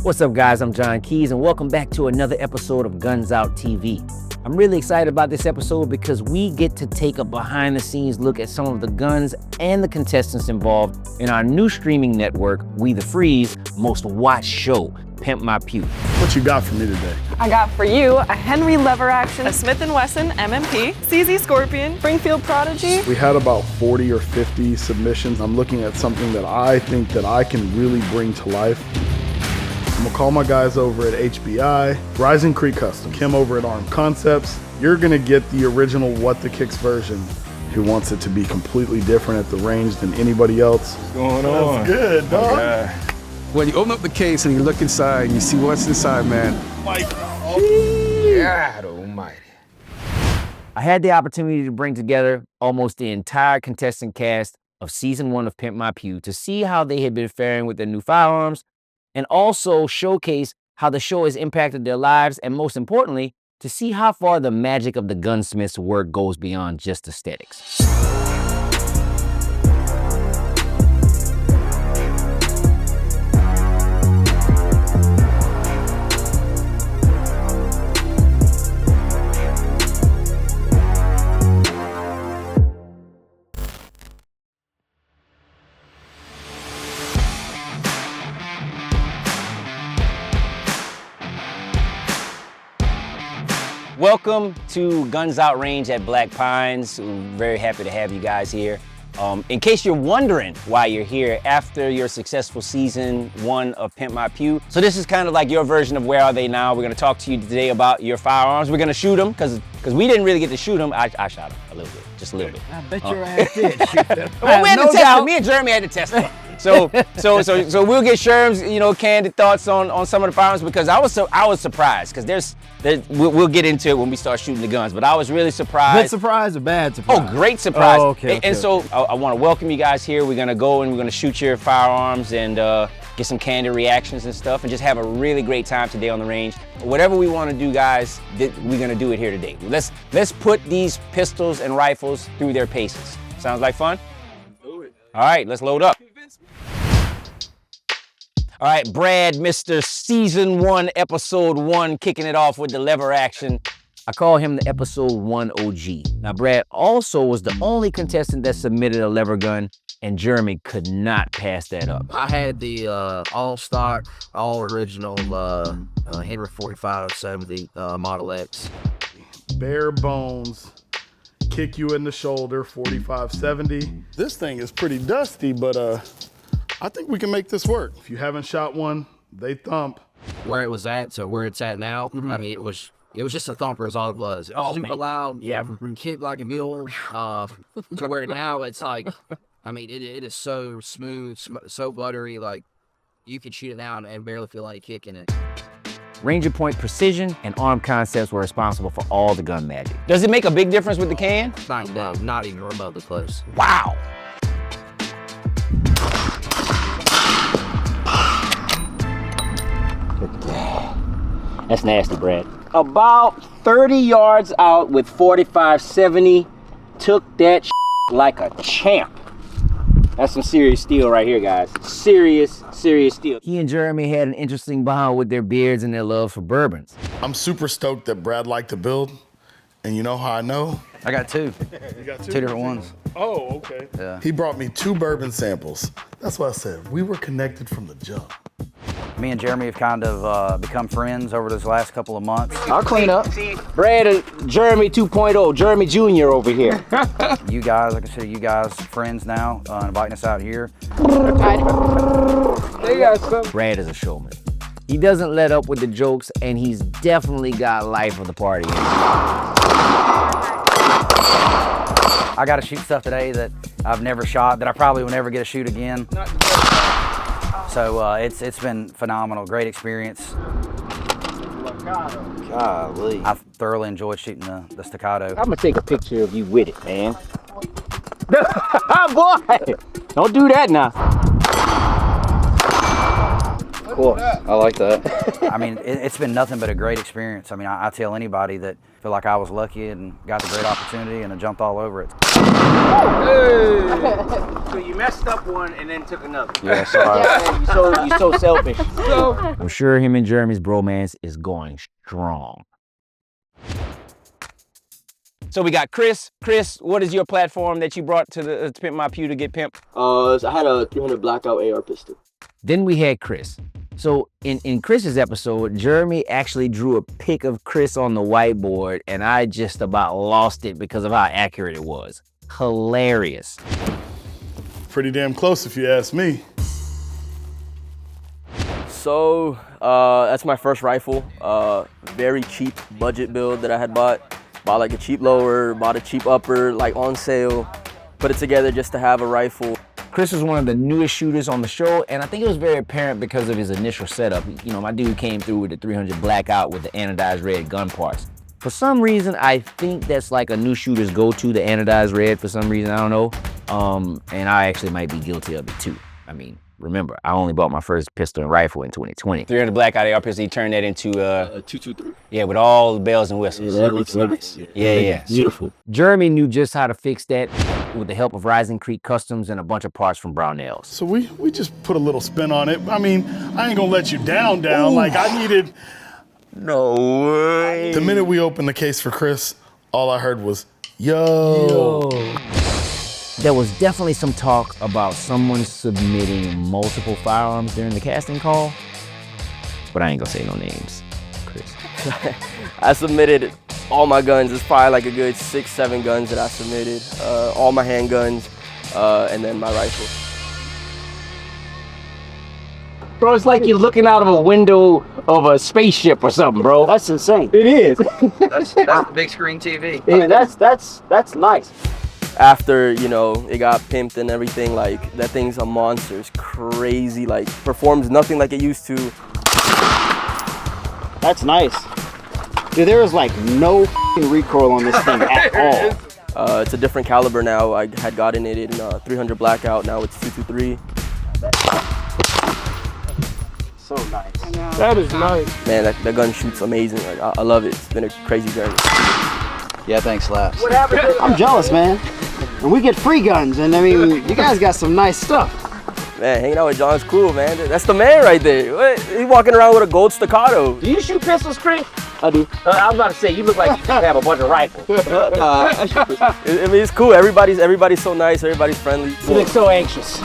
What's up, guys? I'm John Keys, and welcome back to another episode of Guns Out TV. I'm really excited about this episode because we get to take a behind-the-scenes look at some of the guns and the contestants involved in our new streaming network, We The Free's most watched show, Pimp My Pew. What you got for me today? I got for you a Henry lever action, a Smith & Wesson MMP, CZ Scorpion, Springfield Prodigy. We had about 40 or 50 submissions. I'm looking at something that I think that I can really bring to life. I'm gonna call my guys over at HBI, Rising Creek Custom, Kim over at Armed Concepts. You're gonna get the original What the Kicks version, who wants it to be completely different at the range than anybody else. What's going on? That's good, dog. Okay. When you open up the case and you look inside and you see what's inside, man. God almighty. I had the opportunity to bring together almost the entire contestant cast of season 1 of Pimp My Pew to see how they had been faring with their new firearms, and also showcase how the show has impacted their lives, and most importantly, to see how far the magic of the gunsmith's work goes beyond just aesthetics. Welcome to Guns Out Range at Black Pines. We're very happy to have you guys here. In case you're wondering why you're here after your successful season 1 of Pimp My Pew. So this is kind of like your version of Where Are They Now? We're gonna talk to you today about your firearms. We're gonna shoot them, because we didn't really get to shoot them. I shot them a little bit, just a little bit. I bet your ass did shoot them. Well, we had to test them. Me and Jeremy had to test them. So we'll get Sherm's, candid thoughts on some of the firearms, because I was surprised, because we'll get into it when we start shooting the guns, but I was really surprised. Good surprise or bad surprise? Oh, great surprise. Oh, okay. And so I want to welcome you guys here. We're gonna go and we're gonna shoot your firearms and get some candid reactions and stuff, and just have a really great time today on the range. Whatever we want to do, guys, we're gonna do it here today. Let's put these pistols and rifles through their paces. Sounds like fun? Do it. All right, let's load up. All right, Brad, Mr. Season 1, Episode 1, kicking it off with the lever action. I call him the Episode 1 OG. Now, Brad also was the only contestant that submitted a lever gun, and Jeremy could not pass that up. I had the all-stock, all-original Henry 4570 Model X. Bare bones, kick you in the shoulder, 4570. This thing is pretty dusty, but I think we can make this work. If you haven't shot one, they thump. Where it was at, so where it's at now, I mean, it was just a thumper is all it was. Oh, super loud, yeah, kick like a mule. Where now it's like, I mean, it is so smooth, so buttery, like you could shoot it out and barely feel like kicking it. Ranger point precision and Armed Concepts were responsible for all the gun magic. Does it make a big difference with the can? Not even remotely close. Wow. That's nasty, Brad. About 30 yards out with 4570, took that like a champ. That's some serious steel right here, guys. Serious steel. He and Jeremy had an interesting bond with their beards and their love for bourbons. I'm super stoked that Brad liked to build, and you know how I know? I got two. You got Two different ones. Oh, okay. Yeah. He brought me 2 bourbon samples. That's what I said. We were connected from the jump. Me and Jeremy have kind of become friends over this last couple of months. I'll clean up. Brad and Jeremy 2.0, Jeremy Jr. over here. You guys, I consider you guys friends now, inviting us out here. Brad is a showman. He doesn't let up with the jokes, and he's definitely got life of the party. I got to shoot stuff today that I've never shot, that I probably will never get to shoot again. So it's been phenomenal, great experience. Golly. I've thoroughly enjoyed shooting the Staccato. I'm gonna take a picture of you with it, man. Boy, don't do that now. cool. I like that. I mean, it's been nothing but a great experience. I mean, I tell anybody that feel like I was lucky and got the great opportunity and I jumped all over it. Hey. So you messed up one and then took another. Yeah, sorry. You're so selfish. I'm sure him and Jeremy's bromance is going strong. So we got Chris. Chris, what is your platform that you brought to Pimp My Pew to get pimped? So I had a 300 Blackout AR pistol. Then we had Chris. So in Chris's episode, Jeremy actually drew a pic of Chris on the whiteboard, and I just about lost it because of how accurate it was. Hilarious. Pretty damn close if you ask me. So that's my first rifle. Very cheap budget build that I had bought. Bought like a cheap lower, bought a cheap upper, like on sale. Put it together just to have a rifle. Chris was one of the newest shooters on the show, and I think it was very apparent because of his initial setup. You know, my dude came through with the 300 Blackout with the anodized red gun parts. For some reason, I think that's like a new shooter's go-to, the anodized red for some reason, I don't know. And I actually might be guilty of it too. I mean, remember, I only bought my first pistol and rifle in 2020. 300 Blackout AR pistol, he turned that into a 223. Yeah, with all the bells and whistles. Yeah, that looks nice. Yeah. Beautiful. Jeremy knew just how to fix that with the help of Rising Creek Customs and a bunch of parts from Brownells. So we just put a little spin on it. I mean, I ain't gonna let you down. Ooh. Like I needed. No way. The minute we opened the case for Chris, all I heard was, yo. There was definitely some talk about someone submitting multiple firearms during the casting call, but I ain't gonna say no names, Chris. I submitted all my guns. It's probably like a good 6-7 guns that I submitted. All my handguns, and then my rifle. Bro, it's like you're looking out of a window of a spaceship or something, bro. That's insane. It is. That's the big screen TV. Yeah, that's nice. After, you know, it got pimped and everything, like, that thing's a monster. It's crazy, like, performs nothing like it used to. That's nice. Dude, there is like no f***ing recoil on this thing at all. It's a different caliber now. I had gotten it in 300 Blackout, now it's 223. So nice. That is nice. Man, that gun shoots amazing. Like, I love it. It's been a crazy journey. Yeah, thanks, Laps. I'm jealous, man. And we get free guns, and I mean, you guys got some nice stuff. Man, hanging out with John's cool, man. That's the man right there. What? He's walking around with a gold Staccato. Do you shoot pistols, Chris? I do. I was about to say, you look like you have a bunch of rifles. I mean, it's cool. Everybody's so nice. Everybody's friendly. You look so anxious.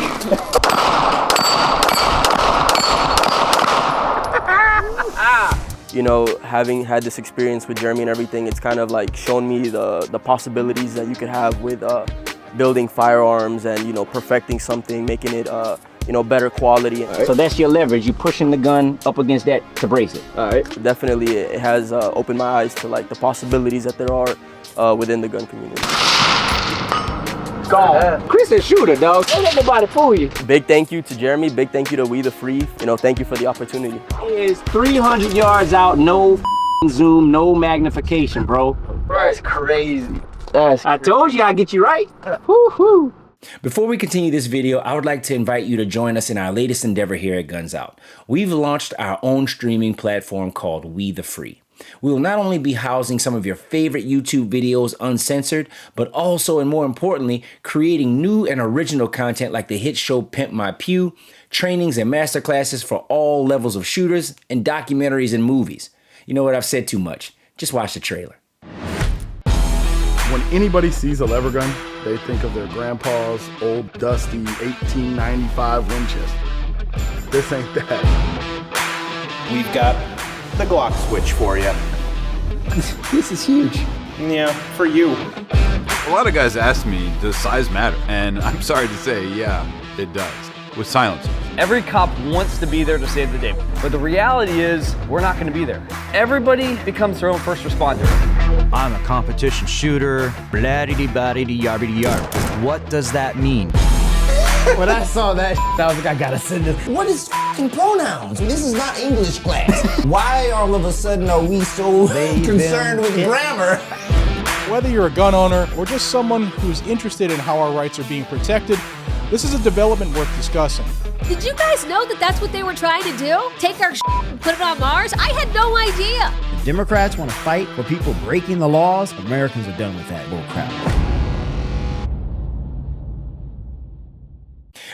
You know, having had this experience with Jeremy and everything, it's kind of like shown me the possibilities that you could have with building firearms and, you know, perfecting something, making it, you know, better quality. Right. So that's your leverage. You pushing the gun up against that to brace it. All right. Definitely, it has opened my eyes to like the possibilities that there are within the gun community. Chris is a shooter, dog. Don't let nobody fool you. Big thank you to Jeremy. Big thank you to We the Free. You know, thank you for the opportunity. It is 300 yards out, no zoom, no magnification, bro. That's crazy. I told you I'd get you right. Woo-hoo. Before we continue this video, I would like to invite you to join us in our latest endeavor here at Guns Out. We've launched our own streaming platform called We the Free. We will not only be housing some of your favorite YouTube videos uncensored, but also, and more importantly, creating new and original content like the hit show Pimp My Pew, trainings and masterclasses for all levels of shooters, and documentaries and movies. You know what, I've said too much. Just watch the trailer. When anybody sees a lever gun, they think of their grandpa's old dusty 1895 Winchester. This ain't that. We've got the Glock switch for you. This is huge. Yeah, for you. A lot of guys ask me, does size matter? And I'm sorry to say, yeah, it does. With silencers. Every cop wants to be there to save the day, but the reality is we're not going to be there. Everybody becomes their own first responder. I'm a competition shooter, blah-dee-dee-bah-dee-dee-yar-dee-dee-yar. What does that mean? When I saw that, I was like, I gotta send this. What is f***ing pronouns? This is not English class. Why all of a sudden are we so concerned with grammar? Whether you're a gun owner or just someone who's interested in how our rights are being protected, this is a development worth discussing. Did you guys know that that's what they were trying to do? Take our shit and put it on Mars? I had no idea. If Democrats want to fight for people breaking the laws, Americans are done with that bull crap.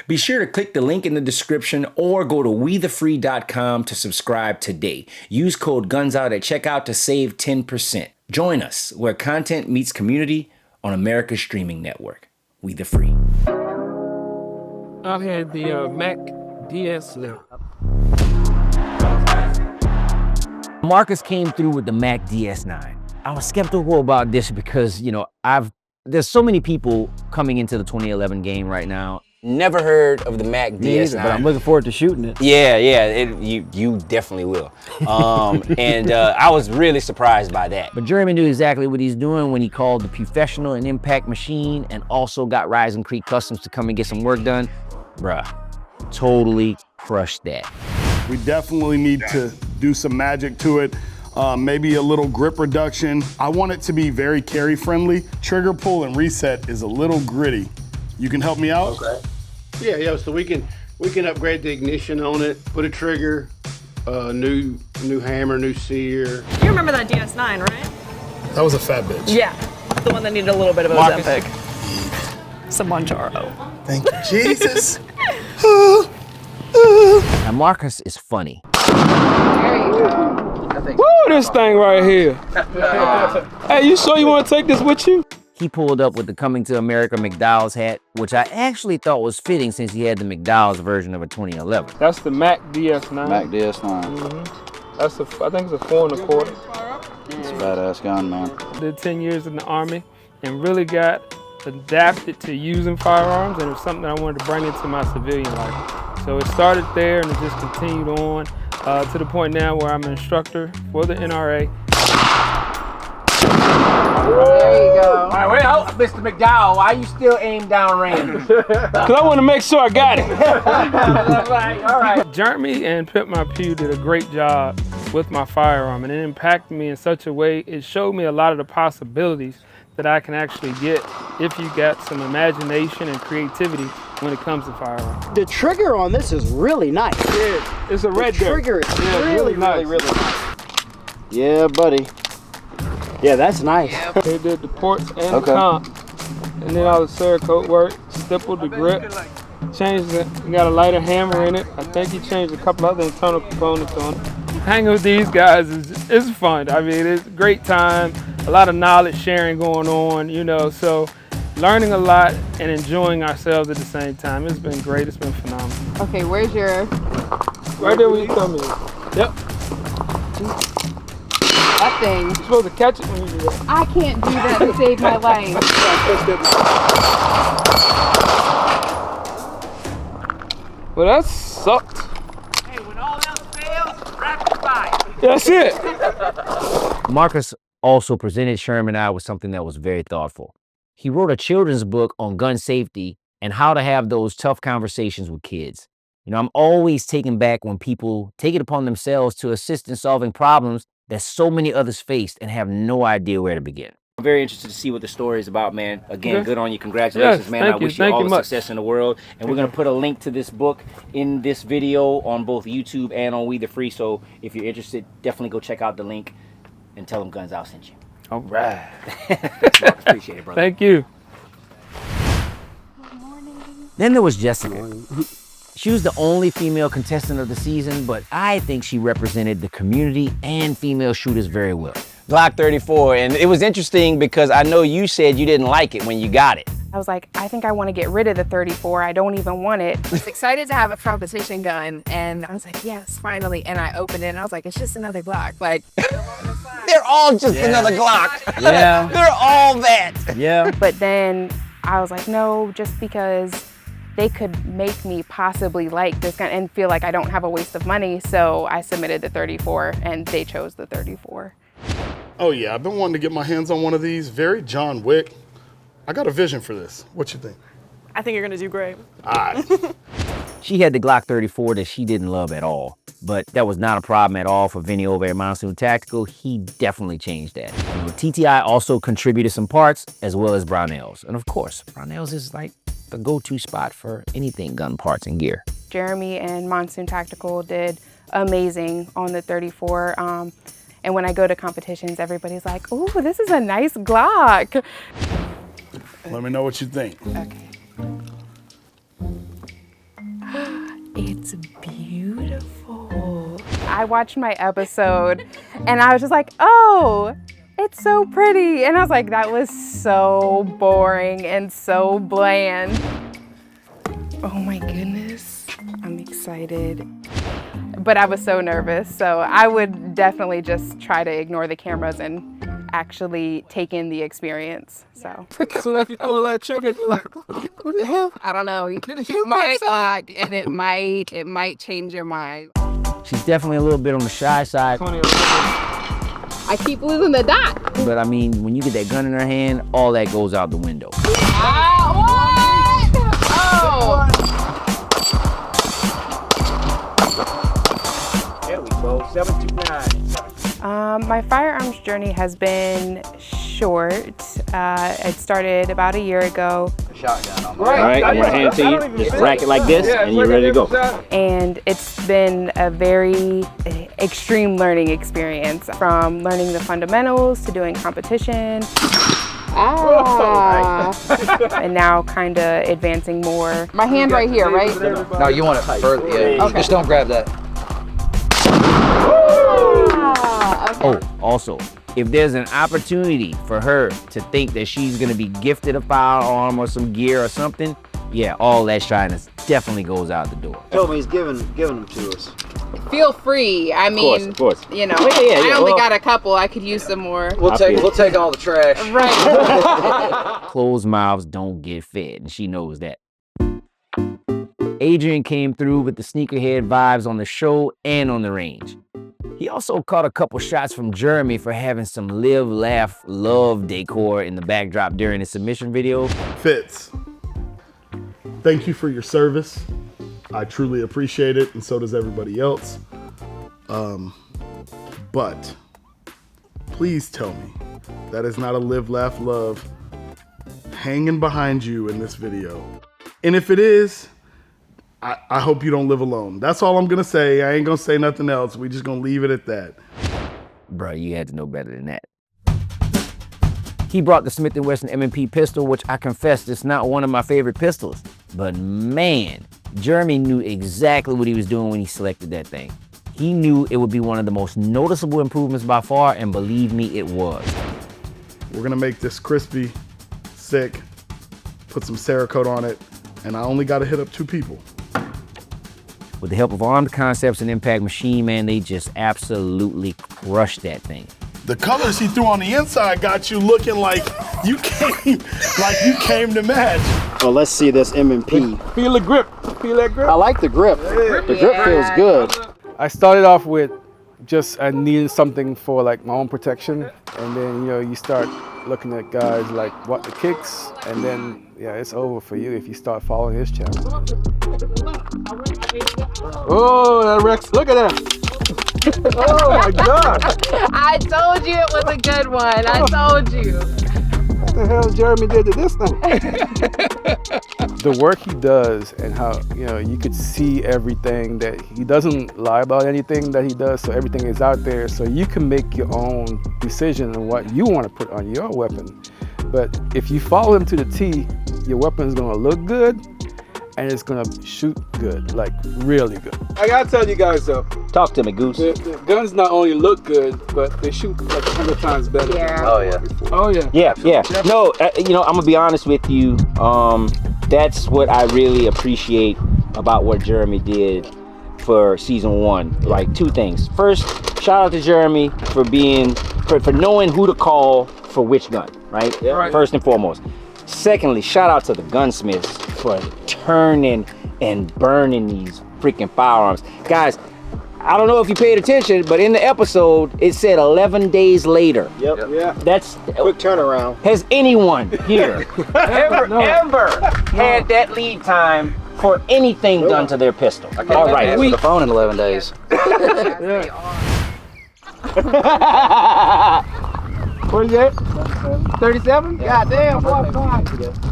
Be sure to click the link in the description or go to wethefree.com to subscribe today. Use code GUNSOUT at checkout to save 10%. Join us where content meets community on America's streaming network. We the Free. I've had the Mac DS9. Marcus came through with the Mac DS9. I was skeptical about this because, you know, there's so many people coming into the 2011 game right now. Never heard of the Mac DS9. But I'm looking forward to shooting it. Yeah, you definitely will. And I was really surprised by that. But Jeremy knew exactly what he's doing when he called the Professional and Impact Machine and also got Rising Krate Customs to come and get some work done. Bruh, totally crushed that. We definitely need to do some magic to it. Maybe a little grip reduction. I want it to be very carry friendly. Trigger pull and reset is a little gritty. You can help me out? Okay. Yeah, so we can upgrade the ignition on it, put a trigger, new hammer, new sear. You remember that DS9, right? That was a fat bitch. Yeah, the one that needed a little bit of Ozempic. Some Monjaro. Thank you, Jesus. Now Marcus is funny. Woo, this thing right here. Hey, you sure you want to take this with you? He pulled up with the Coming to America McDowell's hat, which I actually thought was fitting since he had the McDowell's version of a 2011. That's the Mac DS9. Mac DS9. That's I think it's a 4 1/4. It's a badass gun, man. Did 10 years in the Army and really got adapted to using firearms, and it was something that I wanted to bring into my civilian life. So it started there and it just continued on to the point now where I'm an instructor for the NRA. There you go. All right, wait, Mr. McDowell, why you still aim down range? Because I want to make sure I got it. All right. Jeremy and Pimp My Pew did a great job with my firearm, and it impacted me in such a way, it showed me a lot of the possibilities that I can actually get if you got some imagination and creativity when it comes to firearms. The trigger on this is really nice. Yeah, it's a red The trigger is really nice. nice. Yeah, buddy. Yeah, that's nice. They did the ports and the comp, and then all the Cerakote work, stippled the grip, changed it, got a lighter hammer in it. I think he changed a couple other internal components on it. Hanging with these guys is fun. I mean, it's a great time, a lot of knowledge sharing going on, you know, so learning a lot and enjoying ourselves at the same time. It's been great, it's been phenomenal. Okay, where's your... Right there where you come in. Yep. That thing. You're supposed to catch it when you do that. I can't do that to save my life. Well, that sucked. Hey, when all else fails, rapid fire. That's it. Marcus also presented Sherman and I with something that was very thoughtful. He wrote a children's book on gun safety and how to have those tough conversations with kids. You know, I'm always taken back when people take it upon themselves to assist in solving problems that so many others faced and have no idea where to begin. I'm very interested to see what the story is about, man. Again, good on you. Congratulations, yes, man. I wish you all the success in the world. And we're going to put a link to this book in this video on both YouTube and on We the Free. So if you're interested, definitely go check out the link and tell them Guns Out sent you. All right. Thanks, Marcus. Appreciate it, brother. Thank you. Then there was Jessica. She was the only female contestant of the season, but I think she represented the community and female shooters very well. Glock 34, and it was interesting because I know you said you didn't like it when you got it. I was like, I think I want to get rid of the 34. I don't even want it. I was excited to have a competition gun, and I was like, yes, finally. And I opened it, and I was like, it's just another Glock. Like, they're all just another Glock. Yeah. They're all that. Yeah. But then I was like, no, just because they could make me possibly like this gun and feel like I don't have a waste of money. So I submitted the 34, and they chose the 34. Oh yeah, I've been wanting to get my hands on one of these. Very John Wick. I got a vision for this. What you think? I think you're gonna do great. All right. She had the Glock 34 that she didn't love at all, but that was not a problem at all for Vinny over at QVO Tactical. He definitely changed that. You know, TTI also contributed some parts as well as Brownells. And of course, Brownells is like the go-to spot for anything gun parts and gear. Jeremy and Monsoon Tactical did amazing on the 34. And when I go to competitions, everybody's like, "Ooh, this is a nice Glock." Let me know what you think. Okay. It's beautiful. I watched my episode and I was just like, "Oh, it's so pretty." And I was like, that was so boring and so bland. Oh my goodness, I'm excited. But I was so nervous, so I would definitely just try to ignore the cameras and actually take in the experience. So. What the hell? I don't know. You might and it might change your mind. She's definitely a little bit on the shy side. I keep losing the dot. But I mean, when you get that gun in her hand, all that goes out the window. What? Oh! There we go, 729. My firearms journey has been short. It started about a year ago. Shotgun on All right, I'm gonna hand it to you. Just rack it like this, and you're ready to go. And it's been a very extreme learning experience, from learning the fundamentals to doing competition. And now kind of advancing more. My hand right here, right? No, you want it further. Yeah, Okay. just don't grab that. Oh, also, if there's an opportunity for her to think that she's gonna be gifted a firearm or some gear or something, yeah, all that shyness definitely goes out the door. Told me he's giving them to us. Feel free. I mean, Of course. you know, Yeah, I only well, got a couple. I could use some more. We'll take all the trash. Right. Closed mouths don't get fed, and she knows that. Adrian came through with the sneakerhead vibes on the show and on the range. He also caught a couple shots from Jeremy for having some live, laugh, love decor in the backdrop during his submission video. Fitz, thank you for your service. I truly appreciate it, and so does everybody else. But please tell me that is not a live, laugh, love hanging behind you in this video. And if it is, I hope you don't live alone. That's all I'm gonna say. I ain't gonna say nothing else. We just gonna leave it at that. Bro, you had to know better than that. He brought the Smith & Wesson M&P pistol, which I confess is not one of my favorite pistols. But man, Jeremy knew exactly what he was doing when he selected that thing. He knew it would be one of the most noticeable improvements by far, and believe me, it was. We're gonna make this crispy, sick, put some Cerakote on it, and I only gotta hit up 2 people. With the help of Armed Concepts and Impact Machine Man, they just absolutely crushed that thing. The colors he threw on the inside got you looking like you came to match. Well, let's see this M&P. Feel the grip. Feel that grip. I like the grip. The grip feels good. I started off with just I needed something for like my own protection, and then you start looking at guys like What the Kicks, and then it's over for you if you start following his channel. Oh, that Rex! Look at that! Oh my God! I told you it was a good one. I told you. What the hell Jeremy did to this thing? The work he does, and how you could see everything, that he doesn't lie about anything that he does, so everything is out there, so you can make your own decision on what you want to put on your weapon. But if you follow him to the T, your weapon is going to look good, and it's going to shoot good, like really good. I got to tell you guys though. Talk to me, Goose. The guns not only look good, but they shoot like 100 times better. Yeah. Oh yeah. Oh yeah. Yeah. No, I'm gonna be honest with you. That's what I really appreciate about what Jeremy did for season 1. Like 2 things. First, shout out to Jeremy for knowing who to call for which gun, right? Yeah. Right. First and foremost. Secondly, shout out to the gunsmiths for turning and burning these freaking firearms. Guys, I don't know if you paid attention, but in the episode, it said 11 days later. Yep. Yeah. That's Quick turnaround. Has anyone here ever had that lead time for anything done to their pistol? I can't All right, answer the phone in 11 days. What is it? 37? God damn, boy.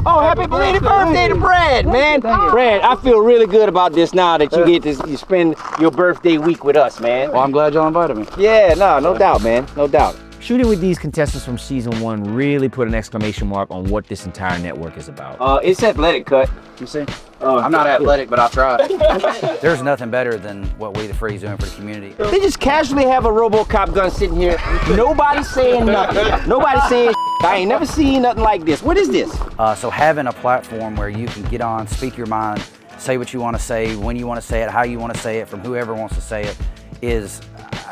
Oh, happy belated birthday to Brad, man. Brad, I feel really good about this now that you get to you spend your birthday week with us, man. Well, I'm glad y'all invited me. Yeah, no doubt, man, no doubt. Shooting with these contestants from season 1 really put an exclamation mark on what this entire network is about. It's athletic cut. You see? I'm not athletic, but I'll try. There's nothing better than what We the Free's doing for the community. They just casually have a RoboCop gun sitting here. Nobody's saying nothing. Nobody's saying shit. I ain't never seen nothing like this. What is this? So having a platform where you can get on, speak your mind, say what you want to say, when you want to say it, how you want to say it, from whoever wants to say it, is,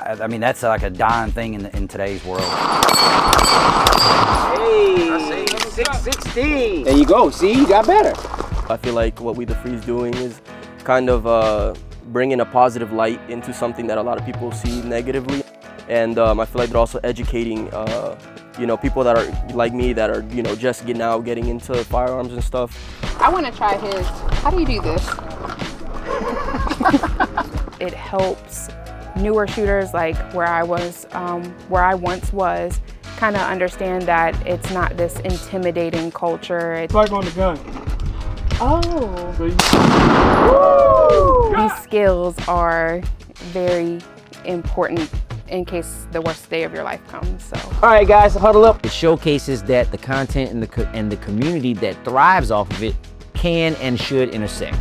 I mean, that's like a dying thing in today's world. Hey, 616. There you go. See, you got better. I feel like what We the Free's doing is kind of bringing a positive light into something that a lot of people see negatively. And I feel like they're also educating, you know, people that are like me that are, you know, just getting into firearms and stuff. I want to try his. How do you do this? It helps newer shooters like where I once was, kind of understand that it's not this intimidating culture. It's like on the gun. Oh. These skills are very important in case the worst day of your life comes. So. All right, guys, huddle up. It showcases that the content and the community that thrives off of it can and should intersect.